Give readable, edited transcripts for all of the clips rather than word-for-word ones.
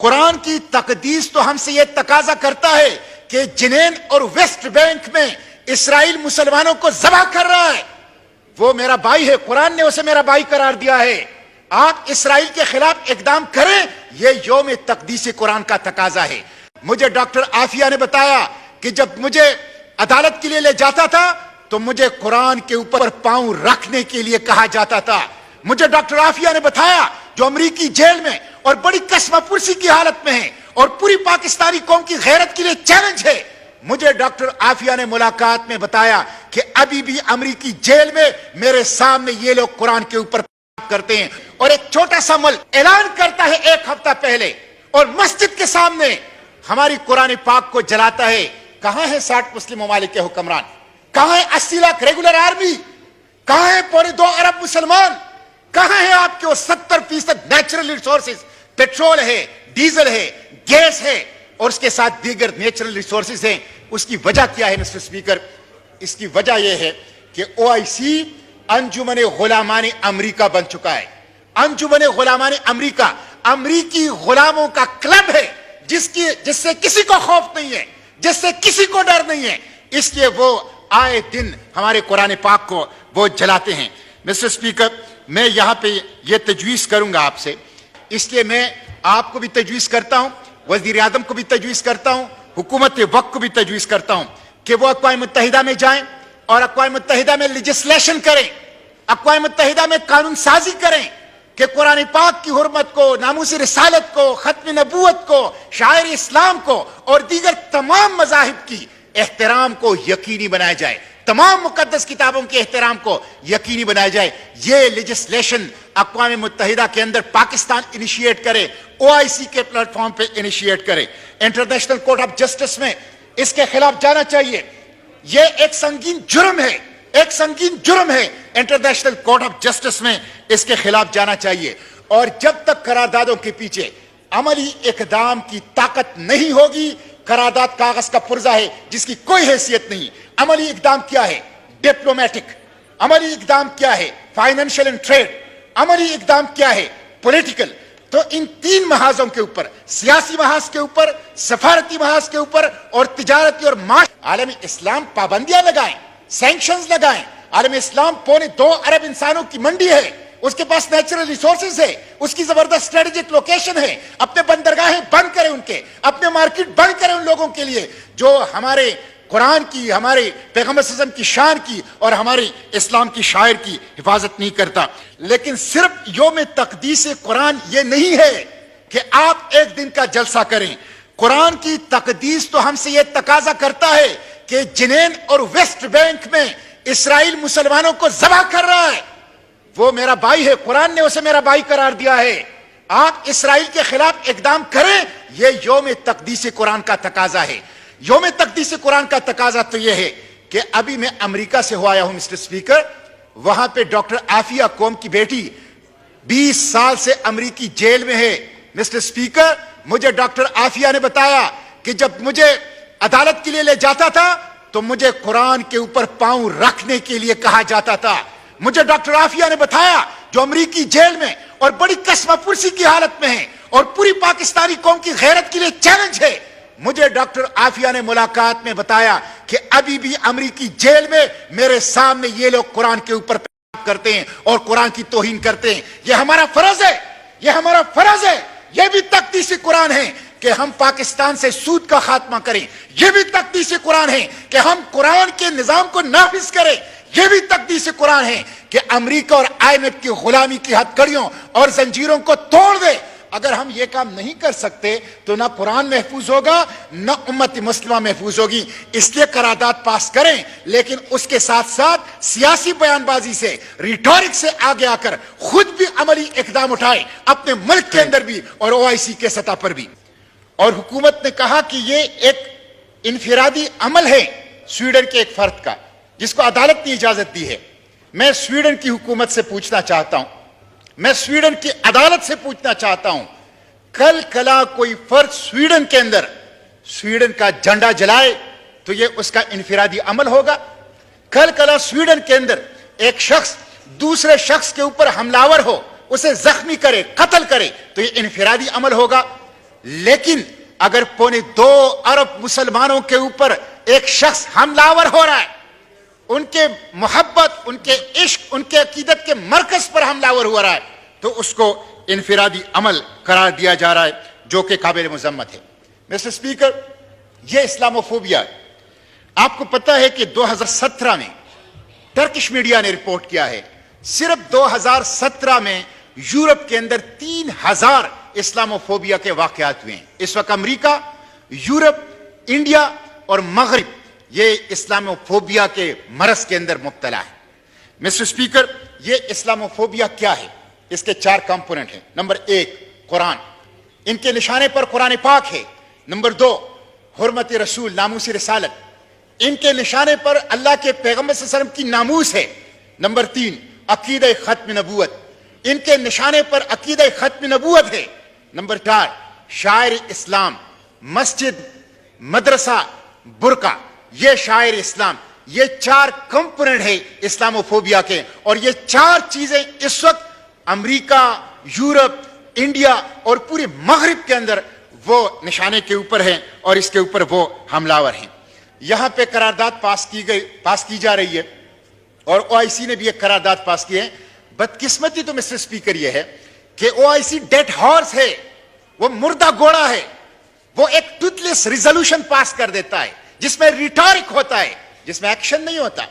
قرآن کی تقدیس تو ہم سے یہ تقاضا کرتا ہے کہ جنین اور ویسٹ بینک میں اسرائیل مسلمانوں کو ذبح کر رہا ہے، وہ میرا بھائی ہے، قرآن نے اسے میرا بھائی قرار دیا ہے، آپ اسرائیل کے خلاف اقدام کریں، یہ یوم تقدیس قرآن کا تقاضا ہے۔ مجھے ڈاکٹر عافیہ نے بتایا کہ جب مجھے عدالت کے لیے لے جاتا تھا تو مجھے قرآن کے اوپر پاؤں رکھنے کے لیے کہا جاتا تھا۔ مجھے ڈاکٹر عافیہ نے بتایا جو امریکی جیل میں اور بڑی قسمہ پرسی کی حالت میں ہے اور پوری پاکستانی قوم کی غیرت کے لیے چیلنج ہے، مجھے ڈاکٹر عافیہ نے ملاقات میں بتایا کہ ابھی بھی امریکی جیل میں میرے سامنے یہ لوگ قرآن کے اوپر کرتے ہیں، اور ایک چھوٹا سا ملک اعلان کرتا ہے ایک ہفتہ پہلے اور مسجد کے سامنے ہماری قرآن پاک کو جلاتا ہے۔ کہاں ہے 60 مسلم ممالک کے حکمران؟ کہاں ہے 80 لاکھ ریگولر آرمی؟ کہاں ہے پونے 2 ارب مسلمان؟ کہاں ہے آپ کے وہ 70% نیچرل ریسورسز؟ پیٹرول ہے، ڈیزل ہے، گیس ہے اور اس کے ساتھ دیگر نیچرل ریسورسز ہیں۔ اس کی وجہ کیا ہے مسٹر اسپیکر؟ اس کی وجہ یہ ہے کہ OIC انجمن غلامان امریکہ بن چکا ہے۔ انجمن غلامان امریکہ امریکی غلاموں کا کلب ہے جس سے کسی کو خوف نہیں ہے، جس سے کسی کو ڈر نہیں ہے، اس لیے وہ آئے دن ہمارے قرآن پاک کو وہ جلاتے ہیں۔ مسٹر اسپیکر، میں یہاں پہ یہ تجویز کروں گا آپ سے، اس لیے میں آپ کو بھی تجویز کرتا ہوں، وزیر اعظم کو بھی تجویز کرتا ہوں، حکومت وقت کو بھی تجویز کرتا ہوں کہ وہ اقوام متحدہ میں جائیں اور اقوام متحدہ میں لیجسلیشن کریں، اقوام متحدہ میں قانون سازی کریں کہ قرآن پاک کی حرمت کو، ناموس رسالت کو، ختم نبوت کو، شاعر اسلام کو اور دیگر تمام مذاہب کی احترام کو یقینی بنایا جائے، تمام مقدس کتابوں کے احترام کو یقینی بنایا جائے۔ یہ لیجسلیشن اقوام متحدہ کے اندر پاکستان انیشیٹ کرے، OIC کے پلیٹ فارم پہ انیشیٹ کرے، انٹرنیشنل کورٹ آف جسٹس میں اس کے خلاف جانا چاہیے۔ یہ ایک سنگین جرم ہے، ایک سنگین جرم ہے، انٹرنیشنل کورٹ آف جسٹس میں اس کے خلاف جانا چاہیے۔ اور جب تک قراردادوں کے پیچھے عملی اقدام کی طاقت نہیں ہوگی، قرارداد کاغذ کا پرزہ ہے جس کی کوئی حیثیت نہیں۔ عملی اقدام کیا ہے؟ ڈپلومیٹک۔ عملی اقدام کیا ہے؟ Financial and trade. عملی اقدام کیا ہے؟ پولیٹیکل۔ تو ان 3 محاذوں کے اوپر، سیاسی محاذ کے اوپر، سفارتی محاذ کے اوپر اور تجارتی اور معاشی، عالم اسلام پابندیاں لگائیں، سینکشنز لگائیں۔ عالم اسلام پونے 2 ارب انسانوں کی منڈی ہے، اس کے پاس نیچرل ریسورسز ہے، اس کی زبردست اسٹریٹجک لوکیشن ہے، اپنے بندرگاہیں بند کریں، ان کے اپنے مارکیٹ بند کریں ان لوگوں کے لیے جو ہمارے قرآن کی، ہمارے پیغمبر صلی اللہ علیہ وسلم کی شان کی اور ہمارے اسلام کی شاعر کی حفاظت نہیں کرتا۔ لیکن صرف یوم تقدیس قرآن یہ نہیں ہے کہ آپ ایک دن کا جلسہ کریں۔ قرآن کی تقدیس تو ہم سے یہ تقاضا کرتا ہے کہ جنین اور ویسٹ بینک میں اسرائیل مسلمانوں کو ذبح کر رہا ہے، وہ میرا بھائی ہے، قرآن نے اسے میرا بھائی قرار دیا ہے، آپ اسرائیل کے خلاف اقدام کریں، یہ یوم تقدیس قرآن کا تقاضا ہے۔ یوم تقدیس قرآن کا تقاضا تو یہ ہے کہ ابھی میں امریکہ سے ہو آیا ہوں مسٹر اسپیکر، وہاں پہ ڈاکٹر عافیہ قوم کی بیٹی 20 سال سے امریکی جیل میں ہے۔ مسٹر اسپیکر، مجھے ڈاکٹر عافیہ نے بتایا کہ جب مجھے عدالت کے لیے لے جاتا تھا تو مجھے قرآن کے اوپر پاؤں رکھنے کے لیے کہا جاتا تھا۔ مجھے ڈاکٹر عافیہ نے بتایا جو امریکی جیل میں اور بڑی قسمہ پرسی کی حالت میں ہے اور پوری پاکستانی قوم کی غیرت کے لیے چیلنج ہے، مجھے ڈاکٹر عافیہ نے ملاقات میں بتایا کہ ابھی بھی امریکی جیل میں میرے سامنے یہ لوگ قرآن کے اوپر کرتے ہیں اور قرآن کی توہین کرتے ہیں۔ یہ ہمارا فرض ہے، یہ ہمارا فرض ہے، یہ بھی تقدیس قرآن ہے کہ ہم پاکستان سے سود کا خاتمہ کریں، یہ بھی تقدیس قرآن ہے کہ ہم قرآن کے نظام کو نافذ کریں، یہ بھی تقدیس قرآن ہے کہ امریکہ اور IMF کی غلامی کی ہتھ کڑیوں اور زنجیروں کو توڑ دے۔ اگر ہم یہ کام نہیں کر سکتے تو نہ قرآن محفوظ ہوگا نہ امت مسلمہ محفوظ ہوگی۔ اس لیے قرارداد پاس کریں، لیکن اس کے ساتھ ساتھ سیاسی بیان بازی سے، ریٹورک سے آگے آ کر خود بھی عملی اقدام اٹھائیں، اپنے ملک کے اندر بھی اور OIC کے سطح پر بھی۔ اور حکومت نے کہا کہ یہ ایک انفرادی عمل ہے سویڈن کے ایک فرد کا جس کو عدالت نے اجازت دی ہے۔ میں سویڈن کی حکومت سے پوچھنا چاہتا ہوں، میں سویڈن کی عدالت سے پوچھنا چاہتا ہوں، کل کلا کوئی فرد سویڈن کے اندر سویڈن کا جھنڈا جلائے تو یہ اس کا انفرادی عمل ہوگا؟ کل کلا سویڈن کے اندر ایک شخص دوسرے شخص کے اوپر حملہ آور ہو، اسے زخمی کرے، قتل کرے تو یہ انفرادی عمل ہوگا؟ لیکن اگر 2.25 ارب مسلمانوں کے اوپر ایک شخص حملہ ہو رہا ہے، ان کے محبت، ان کے عشق، ان کے عقیدت کے مرکز پر حملہ ہو رہا ہے، تو اس کو انفرادی عمل قرار دیا جا رہا ہے، جو کہ قابل مذمت ہے۔ مسٹر اسپیکر، یہ اسلاموفوبیا ہے۔ آپ کو پتا ہے کہ 2017 میں ٹرکش میڈیا نے رپورٹ کیا ہے، صرف 2017 میں یورپ کے اندر 3000 اسلاموفوبیا کے واقعات ہوئے ہیں۔ اس وقت امریکہ، یورپ، انڈیا اور مغرب یہ اسلاموفوبیا کے مرض کے اندر مبتلا ہے۔ مسٹر اسپیکر، یہ اسلاموفوبیا کیا ہے؟ اس کے 4 کمپوننٹ ہیں۔ نمبر 1، قرآن، ان کے نشانے پر قرآن پاک ہے۔ نمبر 2، حرمت رسول، ناموس رسالت، ان کے نشانے پر اللہ کے پیغمبر صلی اللہ علیہ وسلم کی ناموس ہے۔ نمبر 3، عقیدہ ختم نبوت، ان کے نشانے پر عقیدہ ختم نبوت ہے۔ نمبر 4، شاعر اسلام، مسجد، مدرسہ، برقع، یہ شاعر اسلام۔ یہ 4 کمپوننٹ ہے اسلاموفوبیا کے، اور یہ 4 چیزیں اس وقت امریکہ، یورپ، انڈیا اور پورے مغرب کے اندر وہ نشانے کے اوپر ہیں اور اس کے اوپر وہ حملہ ہیں۔ یہاں پہ قرارداد پاس کی جا رہی ہے، اور OIC نے بھی ایک قرارداد پاس کی ہے۔ بدقسمتی تو مسٹر اسپیکر یہ ہے کہ OIC ڈیڈ ہارس ہے، وہ مردہ گھوڑا ہے۔ وہ ایک ٹوتھ ریزولوشن پاس کر دیتا ہے جس میں ریٹورک ہوتا ہے، جس میں ایکشن نہیں ہوتا،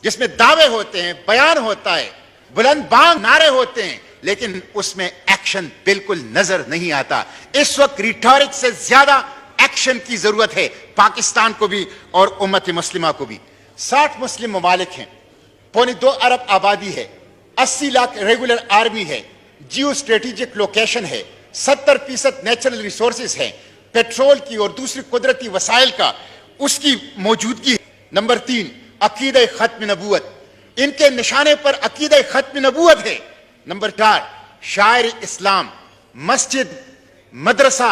جس میں دعوے ہوتے ہیں، بیان ہوتا ہے، بلند بانگ نعرے ہوتے ہیں، لیکن اس میں ایکشن بالکل نظر نہیں آتا۔ اس وقت ریٹورک سے زیادہ ایکشن کی ضرورت ہے، پاکستان کو بھی اور امت مسلمہ کو بھی۔ 60 مسلم ممالک ہیں، 2.25 ارب آبادی ہے، 80 لاکھ ریگولر آرمی ہے، جیو اسٹریٹجک لوکیشن ہے، 70% نیچرل ریسورسز ہیں، پیٹرول کی اور دوسری قدرتی وسائل کا اس کی موجودگی۔ نمبر 3، عقیدہ ختم نبوت، ان کے نشانے پر عقیدہ ختم نبوت ہے۔ نمبر 4، شاعر اسلام، مسجد، مدرسہ،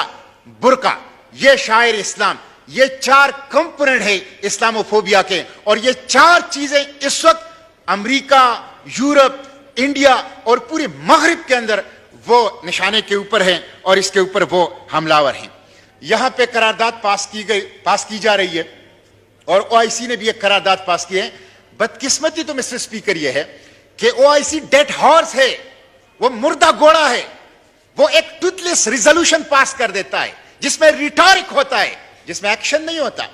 برقع، یہ شاعر اسلام۔ یہ 4 کمپوننٹ ہے اسلاموفوبیا کے، اور یہ 4 چیزیں اس وقت امریکہ، یورپ، انڈیا اور پورے مغرب کے اندر وہ نشانے کے اوپر ہیں اور اس کے اوپر وہ حملہ ہیں۔ یہاں پہ قرارداد پاس کی جا رہی ہے، اور OIC نے بھی ایک قرارداد پاس کی ہے۔ بدقسمتی تو مسٹر اسپیکر یہ ہے کہ OIC ڈیڈ ہارس ہے، وہ مردہ گھوڑا ہے۔ وہ ایک ٹوتھ ریزولوشن پاس کر دیتا ہے جس میں ریٹورک ہوتا ہے، جس میں ایکشن نہیں ہوتا،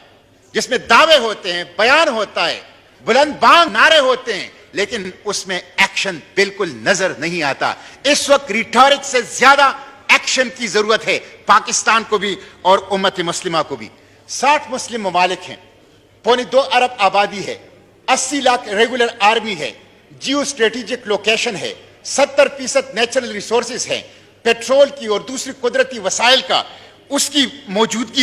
جس میں دعوے ہوتے ہیں، بیان ہوتا ہے، بلند بانگ نعرے ہوتے ہیں، لیکن اس میں ایکشن بالکل نظر نہیں آتا۔ اس وقت ریٹورک سے زیادہ ایکشن کی ضرورت ہے، پاکستان کو بھی اور امت مسلمہ کو بھی۔ 60 مسلم ممالک ہیں، 2.25 ارب آبادی ہے، 80 لاکھ ریگولر آرمی ہے، جیو اسٹریٹجک لوکیشن ہے، 70% نیچرل ریسورسز ہیں، پیٹرول کی اور دوسری قدرتی وسائل کا اس کی موجودگی